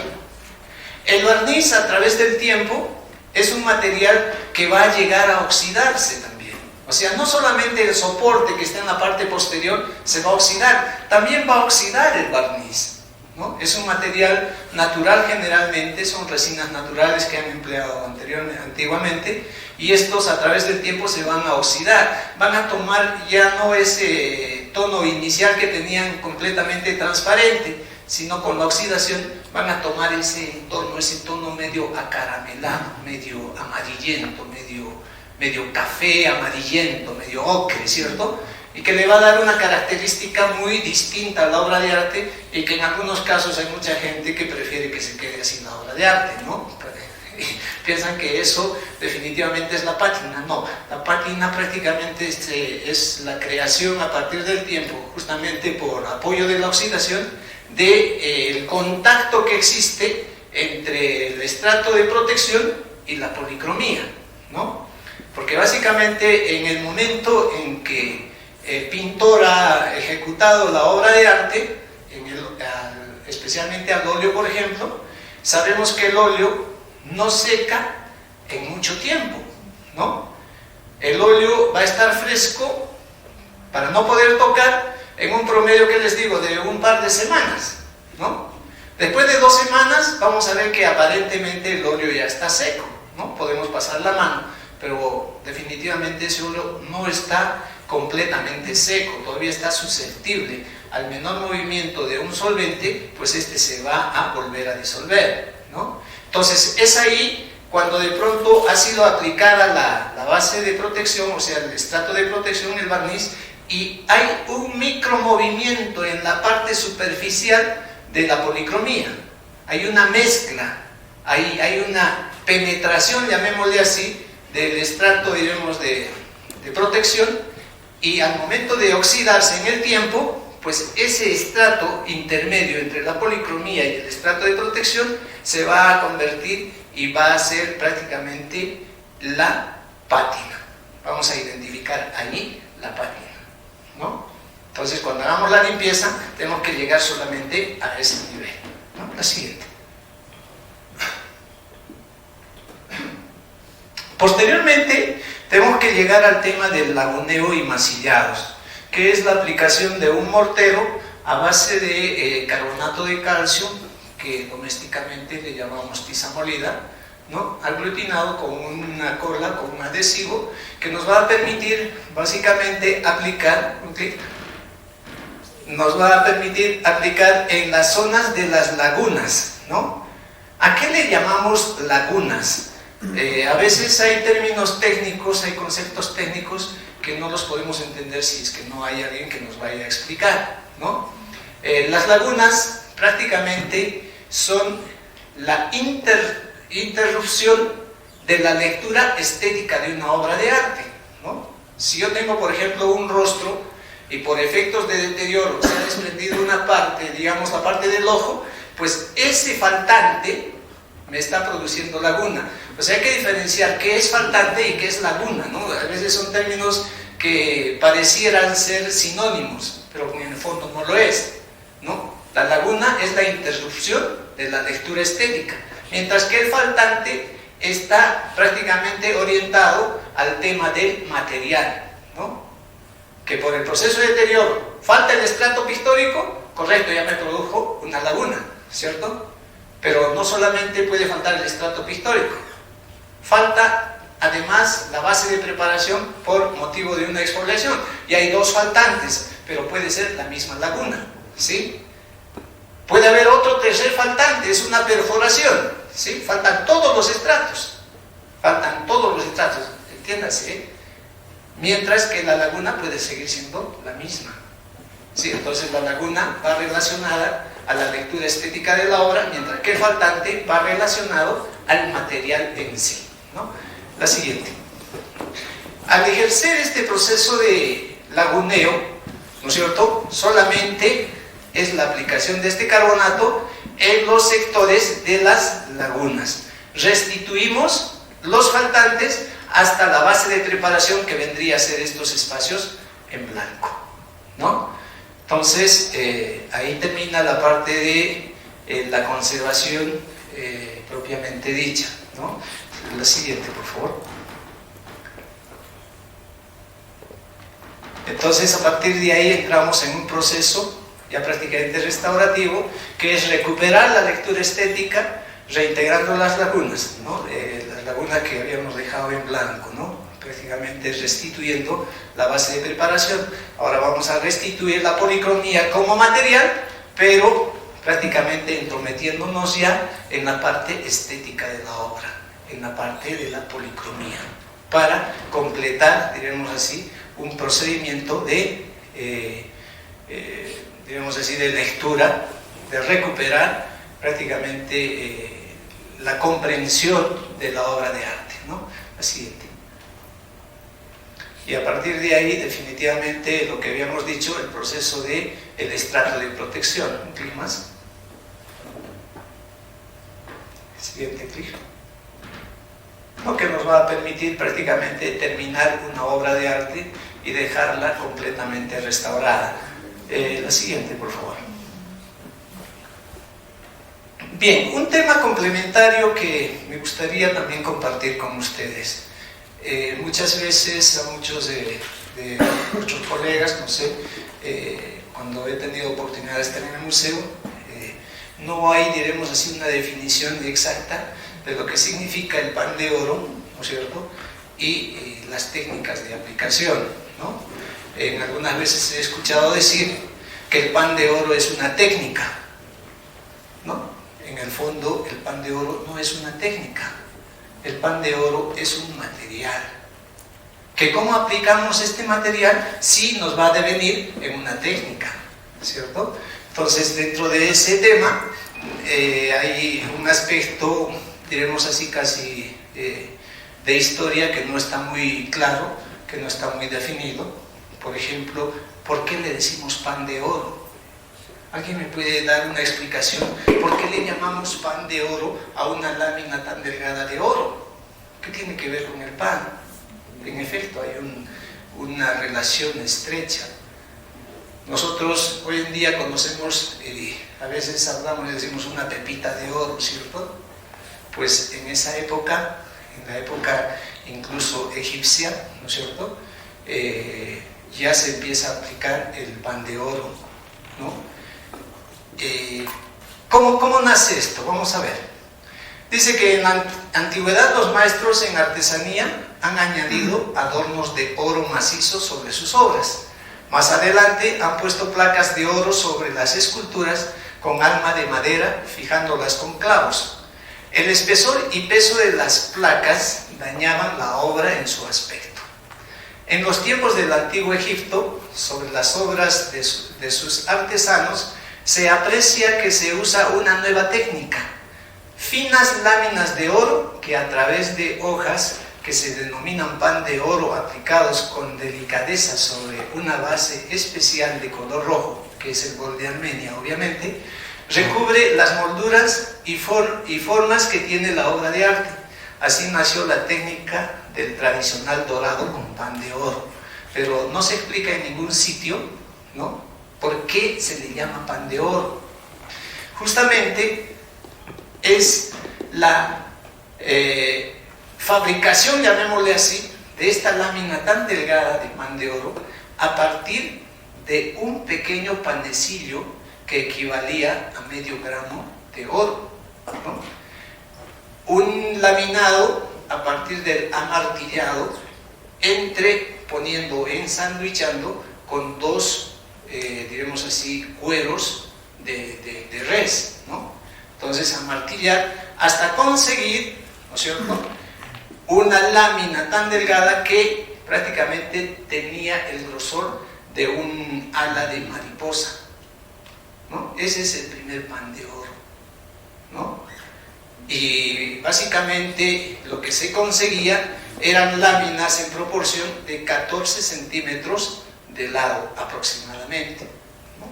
[SPEAKER 2] El barniz, a través del tiempo, es un material que va a llegar a oxidarse también. O sea, no solamente el soporte que está en la parte posterior se va a oxidar, también va a oxidar el barniz, ¿no? Es un material natural generalmente, son resinas naturales que han empleado antiguamente, y estos a través del tiempo se van a oxidar, van a tomar ya no ese tono inicial que tenían completamente transparente, sino con la oxidación van a tomar ese tono medio acaramelado, medio amarillento, medio café amarillento, medio ocre, ¿cierto? Y que le va a dar una característica muy distinta a la obra de arte, y que en algunos casos hay mucha gente que prefiere que se quede así la obra de arte, ¿no? Piensan que eso definitivamente es la pátina. No, la pátina prácticamente es la creación a partir del tiempo, justamente por apoyo de la oxidación, del contacto que existe entre el estrato de protección y la policromía, ¿no? Porque básicamente en el momento en que el pintor ha ejecutado la obra de arte, especialmente al óleo, por ejemplo, sabemos que el óleo no seca en mucho tiempo, ¿no? El óleo va a estar fresco para no poder tocar en un promedio, que les digo, de un par de semanas, ¿no? Después de 2 semanas vamos a ver que aparentemente el óleo ya está seco, ¿no? Podemos pasar la mano, pero definitivamente ese óleo no está completamente seco, todavía está susceptible al menor movimiento de un solvente, pues este se va a volver a disolver, ¿no? Entonces es ahí cuando de pronto ha sido aplicada la base de protección, o sea, el estrato de protección, el barniz, y hay un micromovimiento en la parte superficial de la policromía. Hay una mezcla, hay una penetración, llamémosle así, del estrato, diremos, de protección, y al momento de oxidarse en el tiempo, pues ese estrato intermedio entre la policromía y el estrato de protección se va a convertir y va a ser prácticamente la pátina. Vamos a identificar allí la pátina, ¿no? Entonces, cuando hagamos la limpieza, tenemos que llegar solamente a ese nivel, ¿no? La siguiente. Posteriormente, tenemos que llegar al tema del laguneo y masillados, que es la aplicación de un mortero a base de carbonato de calcio, que domésticamente le llamamos tiza molida, ¿no? Aglutinado con una cola, con un adhesivo, que nos va a permitir básicamente aplicar, ¿okay? Nos va a permitir aplicar en las zonas de las lagunas, ¿no? ¿A qué le llamamos lagunas? A veces hay términos técnicos, hay conceptos técnicos que no los podemos entender si es que no hay alguien que nos vaya a explicar, ¿no? Las lagunas prácticamente son la interrupción de la lectura estética de una obra de arte, ¿no? Si yo tengo, por ejemplo, un rostro y por efectos de deterioro se ha desprendido una parte, digamos la parte del ojo, pues ese faltante me está produciendo laguna. O sea, hay que diferenciar qué es faltante y qué es laguna, ¿no? A veces son términos que parecieran ser sinónimos, pero en el fondo no lo es, ¿no? La laguna es la interrupción de la lectura estética, mientras que el faltante está prácticamente orientado al tema del material, ¿no? Que por el proceso de deterioro Falta el estrato pictórico, correcto, ya me produjo una laguna, ¿cierto? Pero no solamente puede faltar el estrato pictórico, falta además la base de preparación por motivo de una exfoliación. Y hay dos faltantes, pero puede ser la misma laguna, ¿sí? Puede haber otro tercer faltante, es una perforación, ¿sí? Faltan todos los estratos, entiéndase, mientras que la laguna puede seguir siendo la misma, ¿sí? Entonces la laguna va relacionada a la lectura estética de la obra, mientras que el faltante va relacionado al material en sí, ¿no? La siguiente. Al ejercer este proceso de laguneo, ¿no es cierto?, solamente es la aplicación de este carbonato en los sectores de las lagunas. Restituimos los faltantes hasta la base de preparación, que vendría a ser estos espacios en blanco, ¿no? Entonces, ahí termina la parte de la conservación propiamente dicha, ¿no? La siguiente, por favor. Entonces, a partir de ahí entramos en un proceso ya prácticamente restaurativo, que es recuperar la lectura estética, reintegrando las lagunas, ¿no? Las lagunas que habíamos dejado en blanco, ¿no? Prácticamente restituyendo la base de preparación. Ahora vamos a restituir la policromía como material, pero prácticamente entrometiéndonos ya en la parte estética de la obra, en la parte de la policromía, para completar, diremos así, un procedimiento de, diremos así, de lectura, de recuperar prácticamente la comprensión de la obra de arte, ¿no? La siguiente. Y a partir de ahí, definitivamente, lo que habíamos dicho, el proceso de el estrato de protección. Un clic más. Siguiente clic. Lo que nos va a permitir prácticamente terminar una obra de arte y dejarla completamente restaurada. La siguiente, por favor. Bien, un tema complementario que me gustaría también compartir con ustedes. Muchas veces a muchos de nuestros colegas, no sé, cuando he tenido oportunidad de estar en el museo, no hay, diremos así, una definición exacta de lo que significa el pan de oro, ¿no es cierto?, y las técnicas de aplicación, ¿no? Algunas veces he escuchado decir que el pan de oro es una técnica, ¿no? En el fondo, el pan de oro no es una técnica. El pan de oro es un material, que cómo aplicamos este material sí nos va a devenir en una técnica, ¿cierto? Entonces, dentro de ese tema hay un aspecto, diremos así, casi de historia, que no está muy claro, que no está muy definido. Por ejemplo, ¿por qué le decimos pan de oro? ¿Alguien me puede dar una explicación? ¿Por qué le llamamos pan de oro a una lámina tan delgada de oro? ¿Qué tiene que ver con el pan? En efecto, hay una relación estrecha. Nosotros hoy en día conocemos, a veces hablamos y decimos una pepita de oro, ¿cierto? Pues en esa época, en la época incluso egipcia, ¿no es cierto?, ya se empieza a aplicar el pan de oro, ¿no? ¿Cómo nace esto? Vamos a ver. Dice que en la antigüedad los maestros en artesanía han añadido adornos de oro macizo sobre sus obras. Más adelante han puesto placas de oro sobre las esculturas con alma de madera, fijándolas con clavos. El espesor y peso de las placas dañaban la obra en su aspecto. En los tiempos del antiguo Egipto, sobre las obras de sus artesanos, se aprecia que se usa una nueva técnica: finas láminas de oro que a través de hojas que se denominan pan de oro aplicados con delicadeza sobre una base especial de color rojo, que es el bol de Armenia obviamente, recubre las molduras y formas que tiene la obra de arte. Así nació la técnica del tradicional dorado con pan de oro, pero no se explica en ningún sitio, ¿no?, ¿por qué se le llama pan de oro? Justamente es la fabricación, llamémosle así, de esta lámina tan delgada de pan de oro a partir de un pequeño panecillo que equivalía a medio gramo de oro, ¿no? Un laminado a partir del amartillado, ensanduichando con dos, diremos así, cueros de res, ¿no? Entonces amartillar hasta conseguir, ¿no es cierto?, una lámina tan delgada que prácticamente tenía el grosor de un ala de mariposa, ¿no? Ese es el primer pan de oro, ¿no? Y básicamente lo que se conseguía eran láminas en proporción de 14 centímetros de lado aproximadamente, ¿no?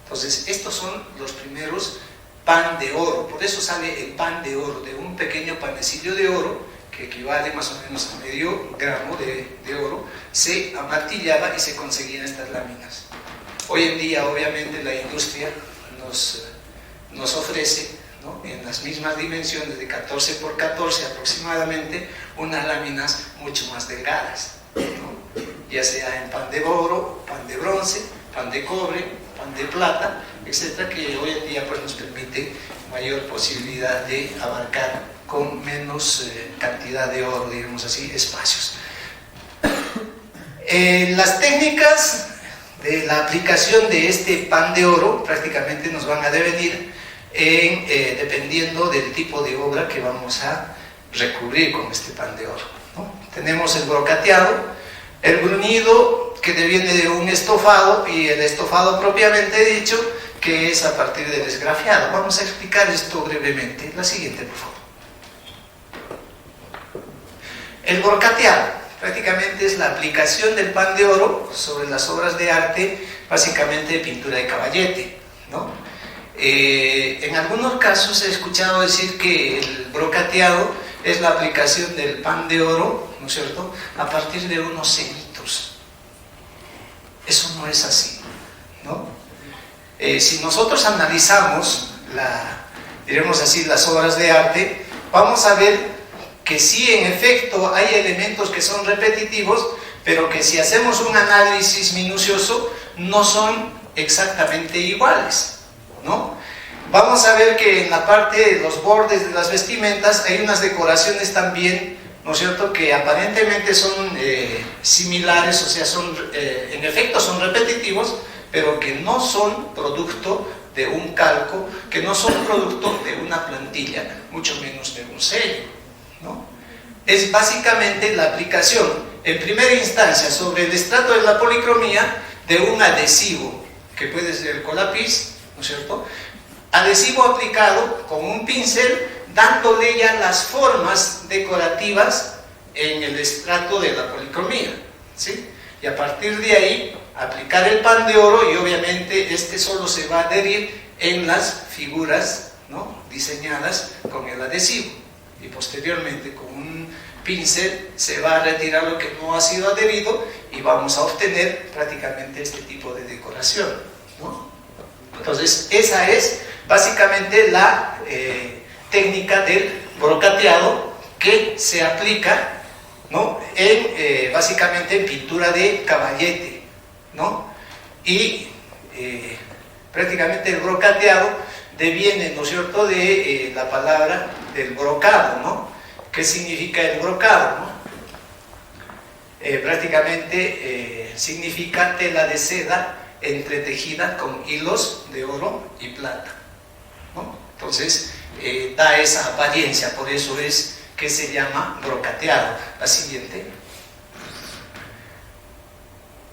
[SPEAKER 2] Entonces estos son los primeros pan de oro. Por eso sale el pan de oro, de un pequeño panecillo de oro que equivale más o menos a medio gramo de oro, se amartillaba y se conseguían estas láminas. Hoy en día obviamente la industria nos ofrece, ¿no?, en las mismas dimensiones de 14 por 14 aproximadamente, unas láminas mucho más delgadas, ¿no?, ya sea en pan de oro, pan de bronce, pan de cobre, pan de plata, etcétera, que hoy en día pues nos permite mayor posibilidad de abarcar con menos cantidad de oro, digamos así, espacios. Las técnicas de la aplicación de este pan de oro prácticamente nos van a devenir dependiendo del tipo de obra que vamos a recubrir con este pan de oro, ¿no? Tenemos el brocateado, el bruñido, que deviene de un estofado, y el estofado propiamente dicho, que es a partir del esgrafiado. Vamos a explicar esto brevemente. La siguiente, por favor. El brocateado prácticamente es la aplicación del pan de oro sobre las obras de arte, básicamente de pintura de caballete, ¿no? En algunos casos he escuchado decir que el brocateado es la aplicación del pan de oro, ¿no es cierto?, a partir de unos cenitos. Eso no es así, ¿no? Si nosotros analizamos diremos así, las obras de arte, vamos a ver que sí, en efecto, hay elementos que son repetitivos, pero que si hacemos un análisis minucioso, no son exactamente iguales, ¿no? Vamos a ver que en la parte de los bordes de las vestimentas hay unas decoraciones también, ¿no es cierto?, que aparentemente son similares, o sea, en efecto son repetitivos, pero que no son producto de un calco, que no son producto de una plantilla, mucho menos de un sello, ¿no? Es básicamente la aplicación, en primera instancia, sobre el estrato de la policromía, de un adhesivo, que puede ser el Colapis, ¿no es cierto?, adhesivo aplicado con un pincel, dándole ya las formas decorativas en el estrato de la policromía, ¿sí? Y a partir de ahí aplicar el pan de oro, y obviamente este solo se va a adherir en las figuras, ¿no?, diseñadas con el adhesivo, y posteriormente con un pincel se va a retirar lo que no ha sido adherido y vamos a obtener prácticamente este tipo de decoración, ¿no? Entonces esa es básicamente la técnica del brocateado, que se aplica, ¿no?, básicamente en pintura de caballete, ¿no? Y prácticamente el brocateado deviene, ¿no es cierto?, de la palabra del brocado, ¿no? ¿Qué significa el brocado, no? Prácticamente significa tela de seda entretejida con hilos de oro y plata, ¿no? Entonces da esa apariencia, por eso es que se llama brocateado. La siguiente.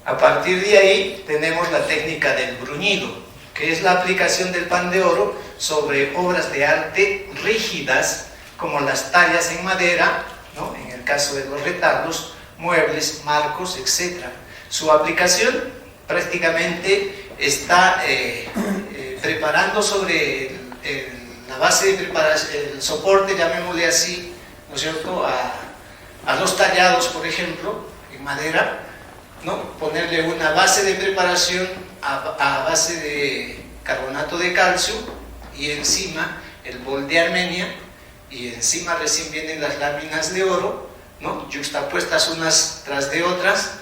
[SPEAKER 2] A partir de ahí tenemos la técnica del bruñido, que es la aplicación del pan de oro sobre obras de arte rígidas, como las tallas en madera, ¿no?, en el caso de los retablos, muebles, marcos, etc. Su aplicación prácticamente está preparando sobre la base de preparación, el soporte, llamémosle así, ¿no es cierto?, a los tallados, por ejemplo, en madera, ¿no?, ponerle una base de preparación a base de carbonato de calcio, y encima el bol de Armenia, y encima recién vienen las láminas de oro, ¿no?, yuxtapuestas unas tras de otras,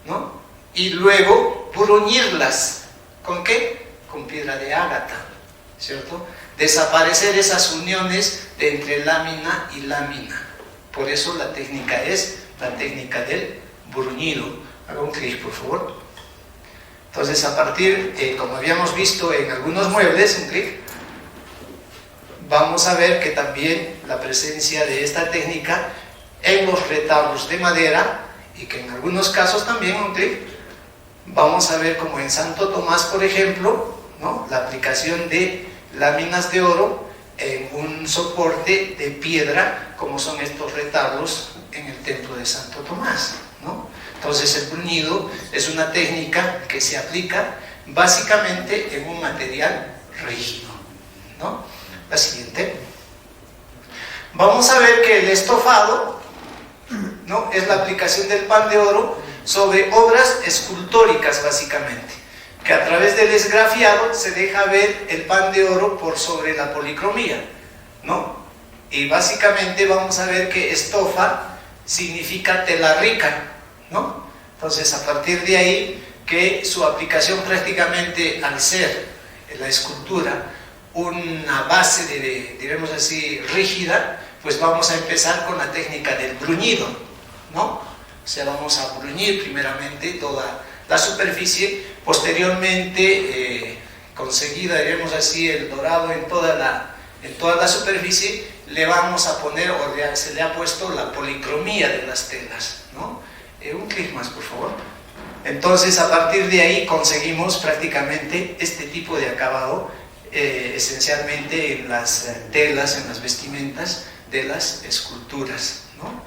[SPEAKER 2] ¿no?, y luego luego bruñirlas. ¿Con qué? Con piedra de ágata, ¿cierto? Desaparecer esas uniones de entre lámina y lámina. Por eso la técnica es la técnica del bruñido. Haga un clic, por favor. Entonces, a partir, como habíamos visto en algunos muebles, un clic, vamos a ver que también la presencia de esta técnica en los retablos de madera, y que en algunos casos también, un clic, vamos a ver como en Santo Tomás, por ejemplo, ¿no?, la aplicación de láminas de oro en un soporte de piedra, como son estos retablos en el templo de Santo Tomás, ¿no? Entonces el bruñido es una técnica que se aplica básicamente en un material rígido, ¿no? La siguiente. Vamos a ver que el estofado, ¿no?, es la aplicación del pan de oro sobre obras escultóricas, básicamente, que a través del esgrafiado se deja ver el pan de oro por sobre la policromía, ¿no? Y básicamente vamos a ver que estofa significa tela rica, ¿no? Entonces, a partir de ahí, que su aplicación prácticamente, al ser la escultura una base diremos así, rígida, pues vamos a empezar con la técnica del bruñido, ¿no? O sea, vamos a bruñir primeramente toda la superficie, posteriormente, conseguida, diremos así, el dorado en toda la superficie, le vamos a poner, o se le ha puesto la policromía de las telas, ¿no? Un clic más, por favor. Entonces, a partir de ahí conseguimos prácticamente este tipo de acabado, esencialmente en las telas, en las vestimentas de las esculturas, ¿no?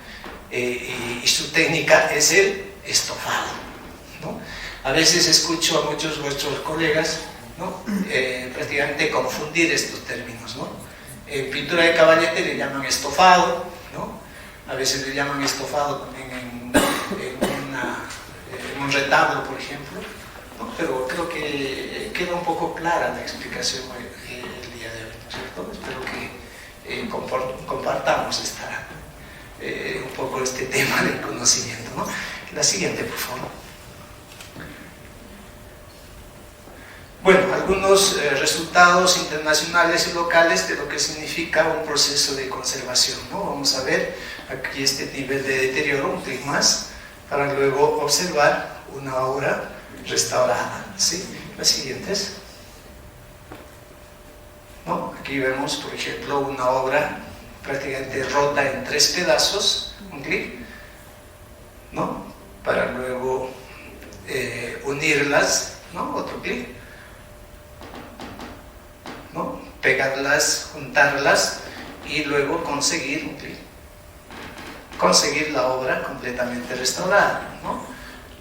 [SPEAKER 2] Y su técnica es el estofado, ¿no? A veces escucho a muchos de vuestros colegas, ¿no?, prácticamente confundir estos términos, ¿no? En pintura de caballete le llaman estofado, ¿no? A veces le llaman estofado también en un retablo, por ejemplo, ¿no? Pero creo que queda un poco clara la explicación el día de hoy, ¿no es cierto? Espero que compartamos un poco este tema del conocimiento, ¿no? La siguiente, por favor. Bueno, algunos resultados internacionales y locales de lo que significa un proceso de conservación, ¿no? Vamos a ver aquí este nivel de deterioro, un clic más, para luego observar una obra restaurada, ¿sí? Las siguientes, ¿no? Aquí vemos, por ejemplo, una obra prácticamente rota en 3 pedazos, un clic, ¿no?, para luego unirlas, ¿no?, otro clic, ¿no?, pegarlas, juntarlas y luego conseguir, un clic, conseguir la obra completamente restaurada, ¿no?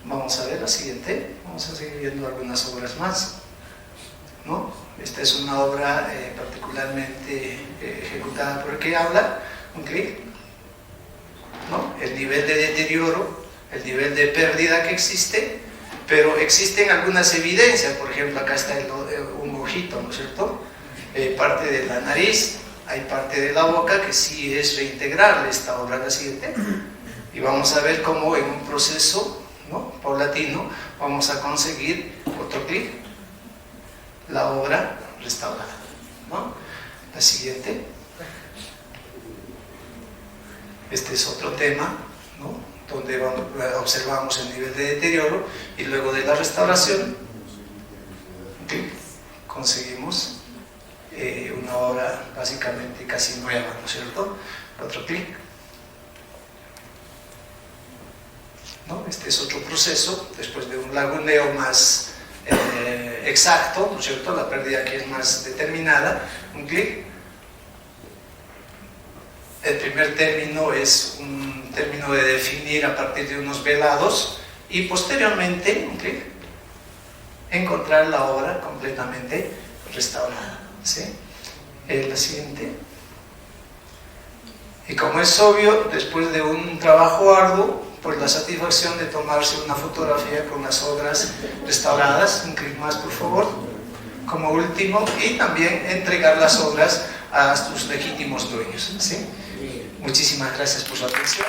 [SPEAKER 2] Vamos a ver la siguiente, vamos a seguir viendo algunas obras más, ¿no? Esta es una obra particularmente ejecutada por el que habla, un clic, ¿no? El nivel de deterioro, el nivel de pérdida que existe, pero existen algunas evidencias. Por ejemplo, acá está un ojito, ¿no es cierto? Parte de la nariz, hay parte de la boca que sí es reintegrable. Esta obra, la siguiente, y vamos a ver cómo en un proceso, ¿no?, paulatino vamos a conseguir, otro clic, la obra restaurada, ¿no? La siguiente. Este es otro tema, ¿no?, donde observamos el nivel de deterioro y luego de la restauración, ¿okay?, conseguimos una obra básicamente casi nueva, ¿no es cierto? Otro clic, ¿no? Este es otro proceso, después de un laguneo más exacto, ¿no es cierto? La pérdida aquí es más determinada, un clic. El primer término es un término de definir a partir de unos velados y posteriormente, un clic, encontrar la obra completamente restaurada, ¿sí? La siguiente. Y como es obvio, después de un trabajo arduo, pues la satisfacción de tomarse una fotografía con las obras restauradas, un clic más, por favor, como último, y también entregar las obras a sus legítimos dueños, ¿sí? Muchísimas gracias por su atención.